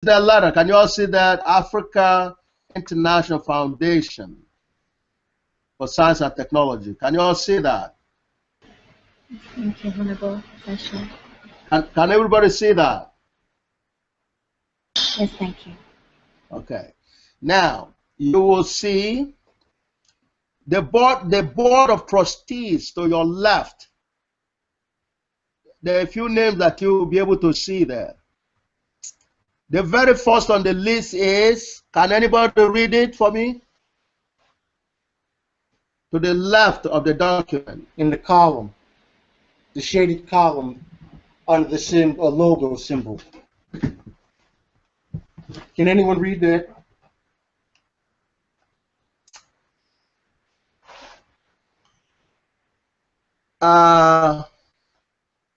that letter? Can you all see that? Africa International Foundation for Science and Technology. Can you all see that? Thank you, Honorable Professor. Can everybody see that? Yes, thank you. Okay. Now, you will see the board of trustees to your left. There are a few names that you will be able to see there. The very first on the list is, can anybody read it for me? To the left of the document. In the column, the shaded column under the symbol, logo symbol. Can anyone read that?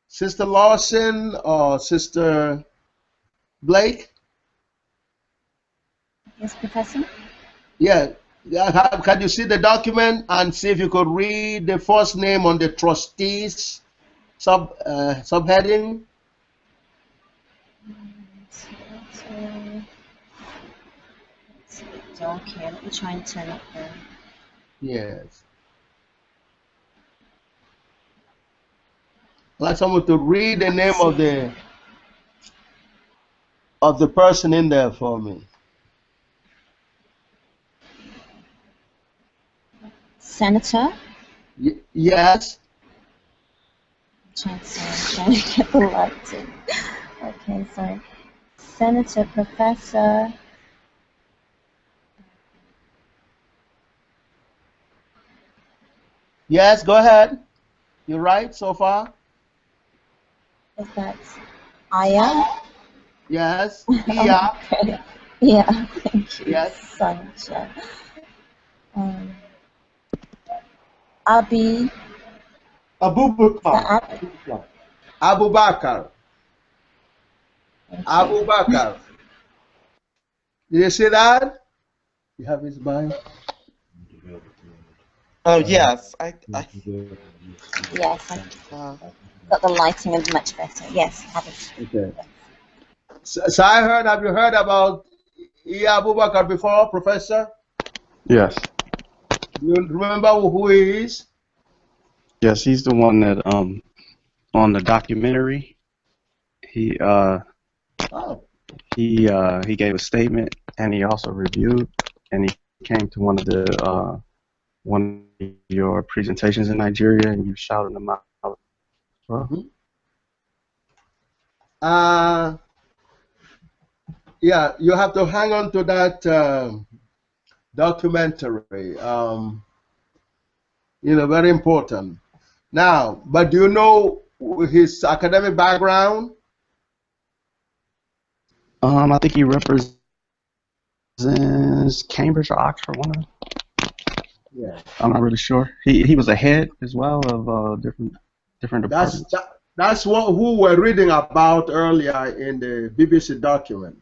Sister Lawson or Sister Blake? Yes, Professor? Yeah. Can you see the document and see if you could read the first name on the trustees subheading? Okay, let me try and turn up there. Yes. I'd like someone to read the name of the person in there for me. Senator? Yes. I'm trying to get the light in. Okay, sorry. Senator, Professor. Yes, go ahead. You're right so far? Is that Aya? Yes. Iya. Okay. Yeah, thank you. Yes. Sancha. Abubakar. Abubakar. Abubakar. Did you see that? You have his mind? Oh, yes. Yes, got the lighting is much better. Yes, have it. Okay. So have you heard about Abubakar before, Professor? Yes. You remember who he is? Yes, he's the one that on the documentary. He gave a statement and he also reviewed, and he came to one of your presentations in Nigeria, and you shouted him out. Well. Yeah, you have to hang on to that documentary. Very important. Now, but do you know his academic background? I think he represents Cambridge or Oxford, one of them. Yeah. I'm not really sure. He was a head as well of different departments. That's who we're reading about earlier in the BBC document.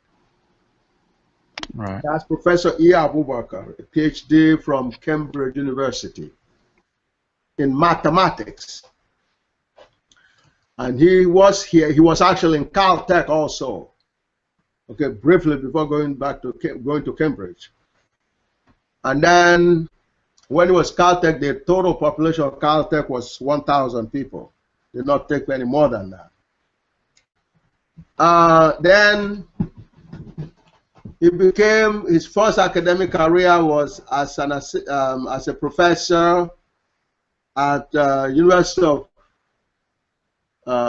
Right. That's Professor Abubakar, a PhD from Cambridge University in mathematics. And he was actually in Caltech also. Okay, briefly before going to Cambridge. And then when it was Caltech, the total population of Caltech was 1,000 people. Did not take any more than that. Then his first academic career was as a professor at University of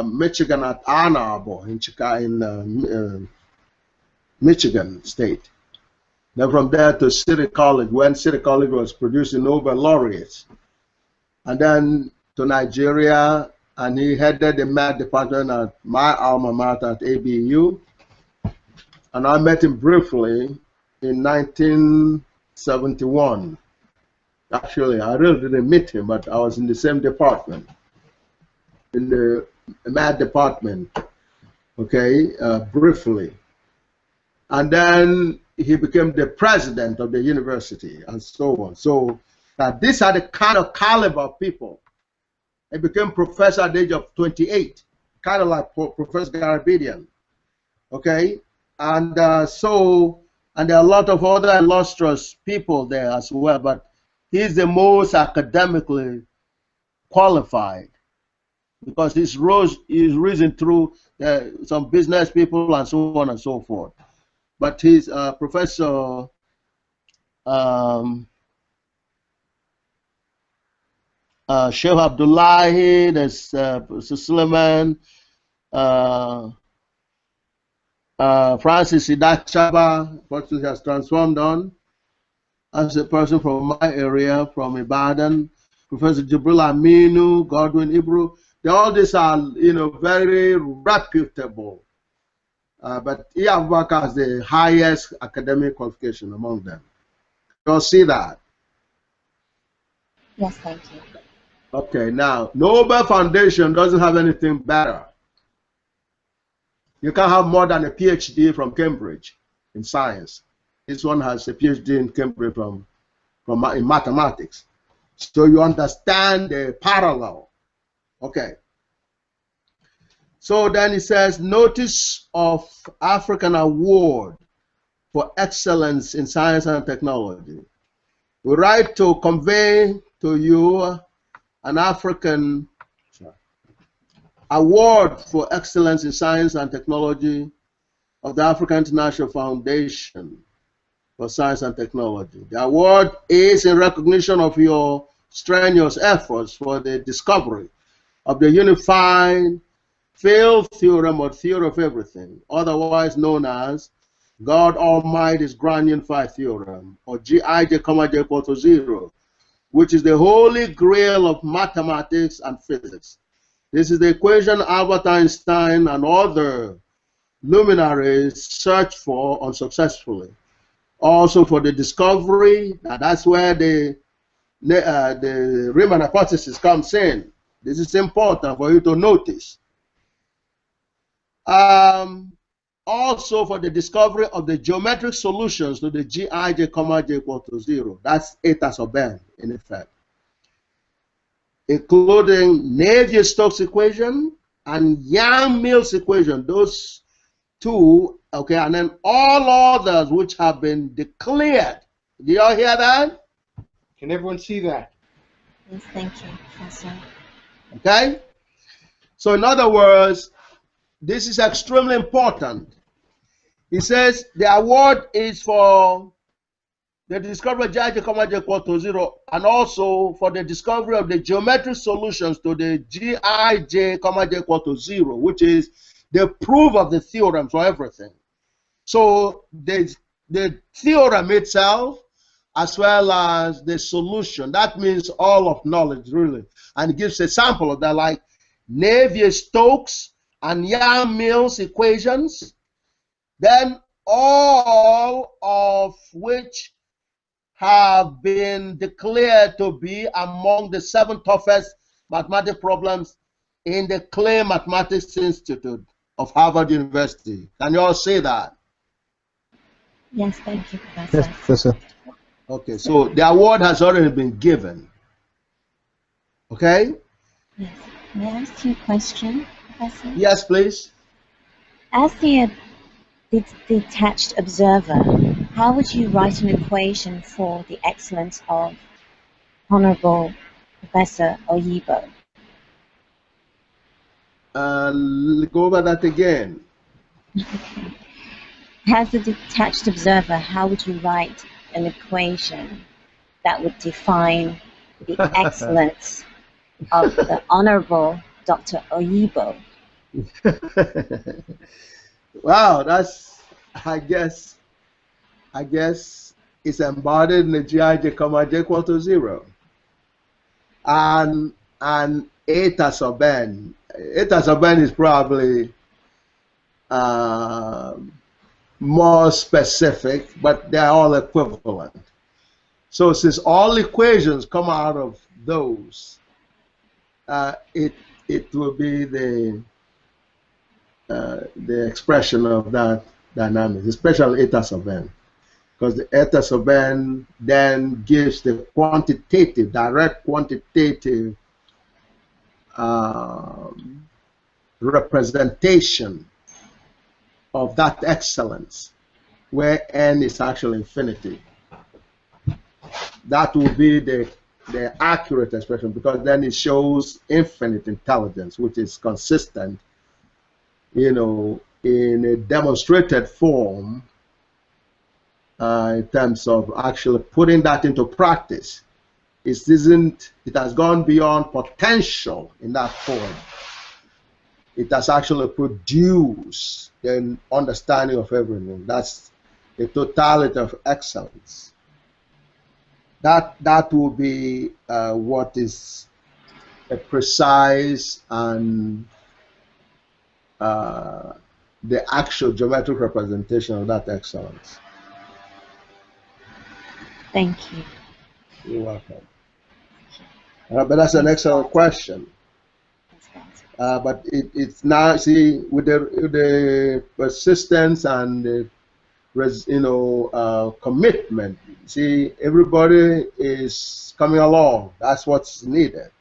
Michigan at Ann Arbor in Michigan State. Then from there to City College, when City College was producing Nobel laureates. And then to Nigeria, and he headed the math department at my alma mater at ABU. And I met him briefly in 1971. Actually, I really didn't meet him, but I was in the same department, in the math department, okay, briefly. And then he became the president of the university and so on. So these are the kind of caliber of people. He became professor at the age of 28, kind of like Professor Gabriel, okay? And and there are a lot of other illustrious people there as well, but he's the most academically qualified because he's reasoned through some business people and so on and so forth. But he's Professor Sheikh Abdullahi, there's Professor Suleiman, Francis Idachaba, person who has transformed on, as a person from my area, from Ibadan, Professor Jibril Aminu, Godwin Ibru. All these are, you know, very reputable. But Iyabaka has the highest academic qualification among them. You'll see that. Yes, thank you. Okay, now, Nobel Foundation doesn't have anything better. You can't have more than a PhD from Cambridge in science. This one has a PhD in Cambridge in mathematics. So you understand the parallel. Okay. So then it says, notice of African Award for Excellence in Science and Technology. We write to convey to you an African Award for Excellence in Science and Technology of the African International Foundation for Science and Technology. The award is in recognition of your strenuous efforts for the discovery of the unified field theorem or theory of everything, otherwise known as God Almighty's Grand Unified Theorem, or Gij, J equal to 0, which is the holy grail of mathematics and physics. This is the equation Albert Einstein and other luminaries searched for unsuccessfully. Also for the discovery, that's where the Riemann hypothesis comes in. This is important for you to notice. Also for the discovery of the geometric solutions to the Gij, J equal to 0. That's eta sub n, in effect, including Navier-Stokes equation and Yang-Mills equation. Those two, okay, and then all others which have been declared. Do you all hear that? Can everyone see that? Yes, thank you, Professor. Okay? So in other words, this is extremely important. He says the award is for the discovery of Gij, J equal to 0, and also for the discovery of the geometric solutions to the Gij, J equal to 0, which is the proof of the theorem for everything. So the theorem itself, as well as the solution, that means all of knowledge, really. And it gives a sample of that, like Navier-Stokes and Yang-Mills equations, then all of which have been declared to be among the 7 toughest mathematical problems in the Clay Mathematics Institute of Harvard University. Can you all say that? Yes, thank you, Professor. Yes, Professor. Okay, so the award has already been given. Okay? Yes. May I ask you a question, Professor? Yes, please. As the detached observer, how would you write an equation for the excellence of Honorable Professor Oyibo? Go over that again. Okay. As a detached observer, how would you write an equation that would define the excellence of the Honorable Dr. Oyibo? Wow, that's, I guess it's embodied in the Gij, J equal to 0. And eta sub n. Eta sub n is probably more specific, but they're all equivalent. So since all equations come out of those, it will be the expression of that dynamic, especially eta sub n, because the eta sub n then gives the quantitative, direct quantitative representation of that excellence, where n is actually infinity. That will be the accurate expression, because then it shows infinite intelligence, which is consistent, you know, in a demonstrated form in terms of actually putting that into practice. It has gone beyond potential in that form. It has actually produced the understanding of everything. That's the totality of excellence. That will be what is a precise and the actual geometric representation of that excellence. Thank you. You're welcome. But that's an excellent question. But it's now, see, with the persistence and the commitment, see, everybody is coming along. That's what's needed.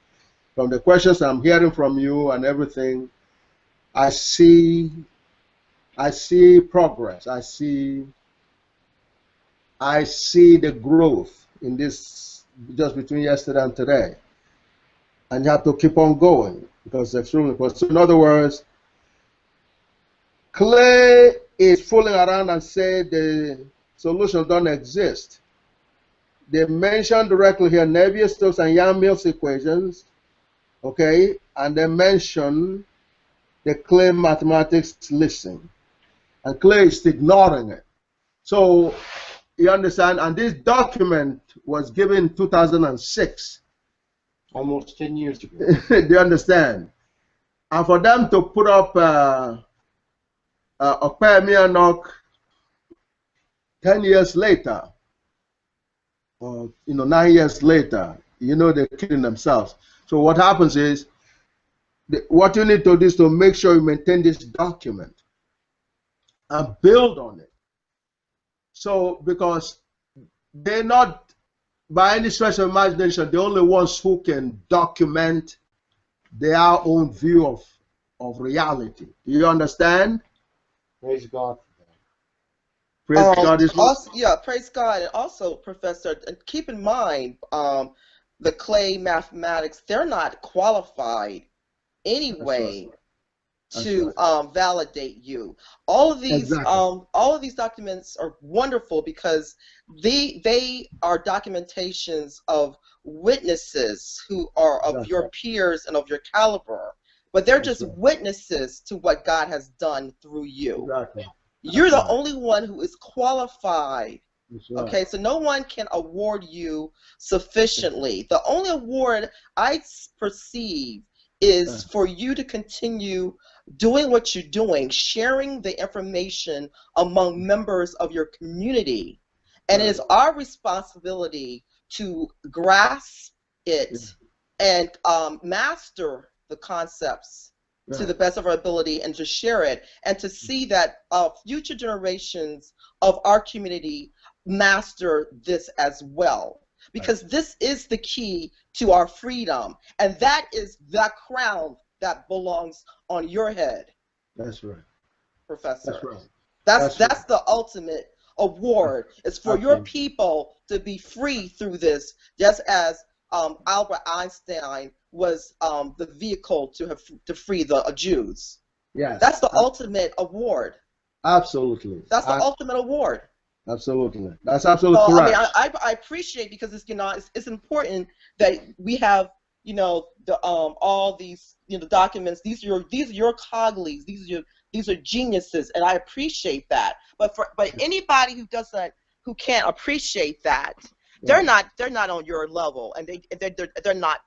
From the questions I'm hearing from you and everything, I see progress. I see the growth in this, just between yesterday and today. And you have to keep on going, because it's extremely important. So in other words, Clay is fooling around and say the solution don't exist. They mention directly here Navier-Stokes and Yang-Mills equations, okay, and they mention the Clay mathematics listing, and Clay is ignoring it. So you understand, and this document was given in 2006. Almost 10 years ago. Do you understand? And for them to put up Okpemianok 10 years later, or 9 years later, they're killing themselves. So what happens is, what you need to do is to make sure you maintain this document and build on it. So, because they're not, by any stretch of imagination, the only ones who can document their own view of reality. Do you understand? Praise God for that. Praise God. Also, yeah, praise God. And also, Professor, keep in mind, the Clay mathematics, they're not qualified anyway to validate you. All of these documents are wonderful because they are documentations of witnesses who are of your peers and of your caliber, but they're just witnesses to what God has done through you. You're the only one who is qualified. Okay, so no one can award you sufficiently. The only award I perceive is for you to continue doing what you're doing, sharing the information among members of your community. And it is our responsibility to grasp it and master the concepts to the best of our ability, and to share it, and to see that future generations of our community master this as well. Because this is the key to our freedom, and that is the crown that belongs on your head. That's right, Professor. That's right. That's the ultimate award. It's for your people to be free through this, just as Albert Einstein was the vehicle to free the Jews. Yes. That's the ultimate award. Absolutely. That's the ultimate award. Absolutely. That's absolutely correct. I mean, I appreciate, because it's important that we have all these documents. These are your colleagues. These are geniuses, and I appreciate that. But anybody who can't appreciate that, they're not on your level, and they're not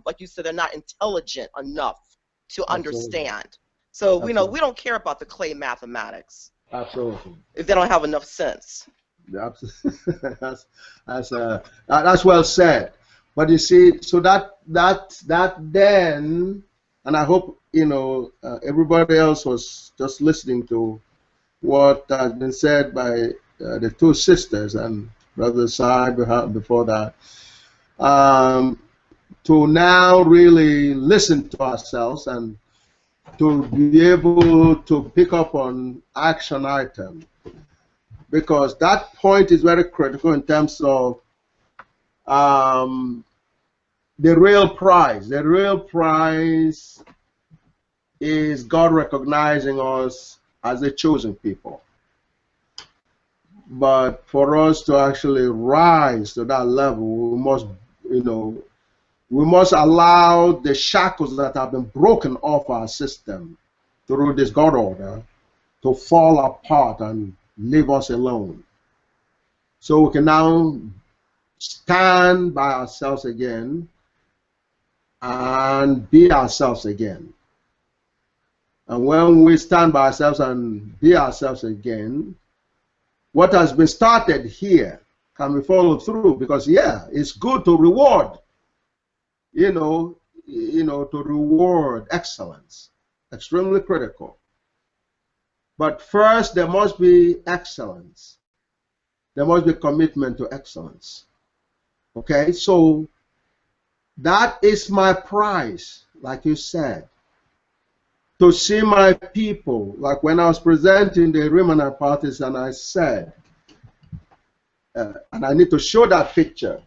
like you said, they're not intelligent enough to understand. So we don't care about the Clay mathematics. Absolutely. If they don't have enough sense. That's well said. But you see, so that then, and I hope everybody else was just listening to what has been said by the two sisters and Brother Sai before that, to now really listen to ourselves and to be able to pick up on action item, because that point is very critical in terms of the real prize. The real prize is God recognizing us as a chosen people. But for us to actually rise to that level, we must, we must allow the shackles that have been broken off our system through this God order to fall apart and leave us alone. So we can now stand by ourselves again and be ourselves again. And when we stand by ourselves and be ourselves again, what has been started here can be followed through, because yeah, it's good to reward, to reward excellence, extremely critical. But first, there must be excellence. There must be commitment to excellence. Okay, so that is my prize, like you said. To see my people, like when I was presenting the Rimana parties, and I said, and I need to show that picture,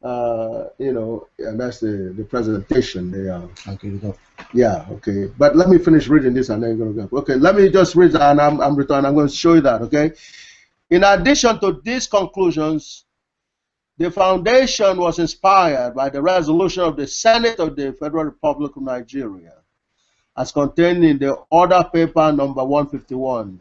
and that's the presentation. Okay, yeah, okay. But let me finish reading this, and then you're going to go. Okay, let me just read that, and I'm returning. I'm going to show you that, okay? In addition to these conclusions, the foundation was inspired by the resolution of the Senate of the Federal Republic of Nigeria, as contained in the Order Paper number 151,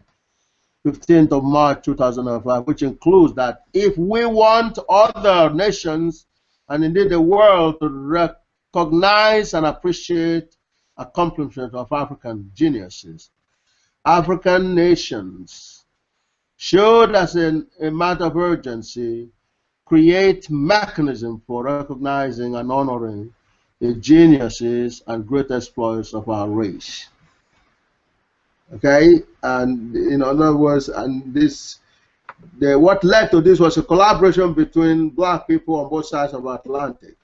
15th of March 2005, which includes that if we want other nations and indeed the world to recognize and appreciate accomplishment of African geniuses, African nations should, as a matter of urgency, create mechanism for recognizing and honoring the geniuses and great exploits of our race. Okay, and in other words, and what led to this was a collaboration between black people on both sides of the Atlantic.